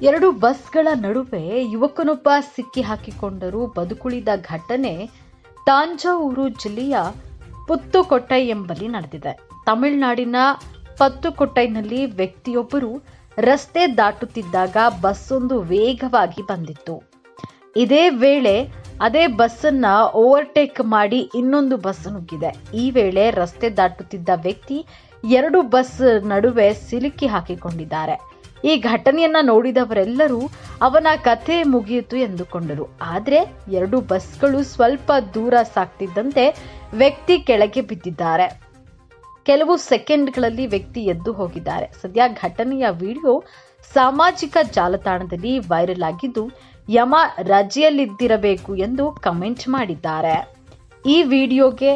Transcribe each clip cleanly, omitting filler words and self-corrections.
ಎರಡು ಬಸ್ಗಳ ನಡುವೆ ಯುವಕನೊಬ್ಬ ಸಿಕ್ಕಿ ಹಾಕಿಕೊಂಡರೂ ಬದುಕುಳಿದ ಘಟನೆ ತಾಂಜಾವೂರು ಜಿಲ್ಲೆಯ ಪುತ್ತುಕೊಟ್ಟೈ ಎಂಬಲ್ಲಿ ನಡೆದಿದೆ. ತಮಿಳುನಾಡಿನ ಪತ್ತುಕೊಟ್ಟೈನಲ್ಲಿ ವ್ಯಕ್ತಿಯೊಬ್ಬರು ರಸ್ತೆ ದಾಟುತ್ತಿದ್ದಾಗ ಬಸ್ಸೊಂದು ವೇಗವಾಗಿ ಬಂದಿತ್ತು. ಇದೇ ವೇಳೆ ಅದೇ ಬಸ್ಸನ್ನ ಓವರ್ಟೇಕ್ ಮಾಡಿ ಇನ್ನೊಂದು ಬಸ್ ನುಗ್ಗಿದೆ. ಈ ವೇಳೆ ರಸ್ತೆ ದಾಟುತ್ತಿದ್ದ ವ್ಯಕ್ತಿ ಎರಡು ಬಸ್ ನಡುವೆ ಸಿಲುಕಿ ಹಾಕಿಕೊಂಡಿದ್ದಾರೆ. ಈ ಘಟನೆಯನ್ನ ನೋಡಿದವರೆಲ್ಲರೂ ಅವನ ಕಥೆ ಮುಗಿಯಿತು ಎಂದುಕೊಂಡರು. ಆದರೆ ಎರಡು ಬಸ್ಗಳು ಸ್ವಲ್ಪ ದೂರ ಸಾಗ್ತಿದ್ದಂತೆ ವ್ಯಕ್ತಿ ಕೆಳಗೆ ಬಿದ್ದಿದ್ದಾರೆ. ಕೆಲವು ಸೆಕೆಂಡ್ಗಳಲ್ಲಿ ವ್ಯಕ್ತಿ ಎದ್ದು ಹೋಗಿದ್ದಾರೆ. ಸದ್ಯ ಘಟನೆಯ ವಿಡಿಯೋ ಸಾಮಾಜಿಕ ಜಾಲತಾಣದಲ್ಲಿ ವೈರಲ್ ಆಗಿದ್ದು, ಯಮ ರಜೆಯಲ್ಲಿದ್ದಿರಬೇಕು ಎಂದು ಕಮೆಂಟ್ ಮಾಡಿದ್ದಾರೆ. ಈ ವಿಡಿಯೋಗೆ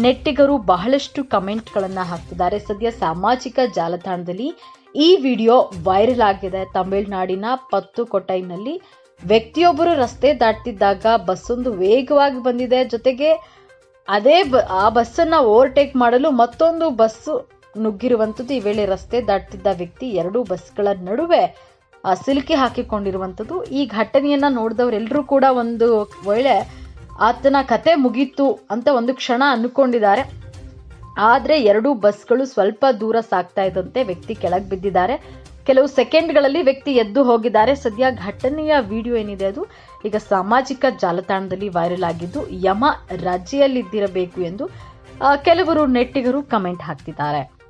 ನೆಟ್ಟಿಗರು ಬಹಳಷ್ಟು ಕಮೆಂಟ್ಗಳನ್ನು ಹಾಕ್ತಿದ್ದಾರೆ. ಸದ್ಯ ಸಾಮಾಜಿಕ ಜಾಲತಾಣದಲ್ಲಿ ಈ ವಿಡಿಯೋ ವೈರಲ್ ಆಗಿದೆ. ತಮಿಳುನಾಡಿನ ಪತ್ತುಕೊಟ್ಟೈನಲ್ಲಿ ವ್ಯಕ್ತಿಯೊಬ್ಬರು ರಸ್ತೆ ದಾಟ್ತಿದ್ದಾಗ ಬಸ್ಸೊಂದು ವೇಗವಾಗಿ ಬಂದಿದೆ. ಜೊತೆಗೆ ಆ ಬಸ್ಸನ್ನು ಓವರ್ಟೇಕ್ ಮಾಡಲು ಮತ್ತೊಂದು ಬಸ್ಸು ನುಗ್ಗಿರುವಂಥದ್ದು. ಈ ವೇಳೆ ರಸ್ತೆ ದಾಟ್ತಿದ್ದ ವ್ಯಕ್ತಿ ಎರಡೂ ಬಸ್ಗಳ ನಡುವೆ ಸಿಲುಕಿ ಹಾಕಿಕೊಂಡಿರುವಂಥದ್ದು. ಈ ಘಟನೆಯನ್ನ ನೋಡಿದವರೆಲ್ಲರೂ ಕೂಡ ಒಂದು ವೇಳೆ ಆತನ ಕತೆ ಮುಗೀತು ಅಂತ ಒಂದು ಕ್ಷಣ ಅಂದುಕೊಂಡಿದ್ದಾರೆ. ಆದರೆ ಎರಡೂ ಬಸ್ಗಳು ಸ್ವಲ್ಪ ದೂರ ಸಾಗ್ತಾ ಇದ್ದಂತೆ ವ್ಯಕ್ತಿ ಕೆಳಗೆ ಬಿದ್ದಿದ್ದಾರೆ. ಕೆಲವು ಸೆಕೆಂಡ್ಗಳಲ್ಲಿ ವ್ಯಕ್ತಿ ಎದ್ದು ಹೋಗಿದ್ದಾರೆ. ಸದ್ಯ ಘಟನೆಯ ವಿಡಿಯೋ ಏನಿದೆ ಅದು ಈಗ ಸಾಮಾಜಿಕ ಜಾಲತಾಣದಲ್ಲಿ ವೈರಲ್ ಆಗಿದ್ದು, ಯಮ ರಜೆಯಲ್ಲಿದ್ದಿರಬೇಕು ಎಂದು ಕೆಲವರು ನೆಟ್ಟಿಗರು ಕಮೆಂಟ್ ಹಾಕ್ತಿದ್ದಾರೆ.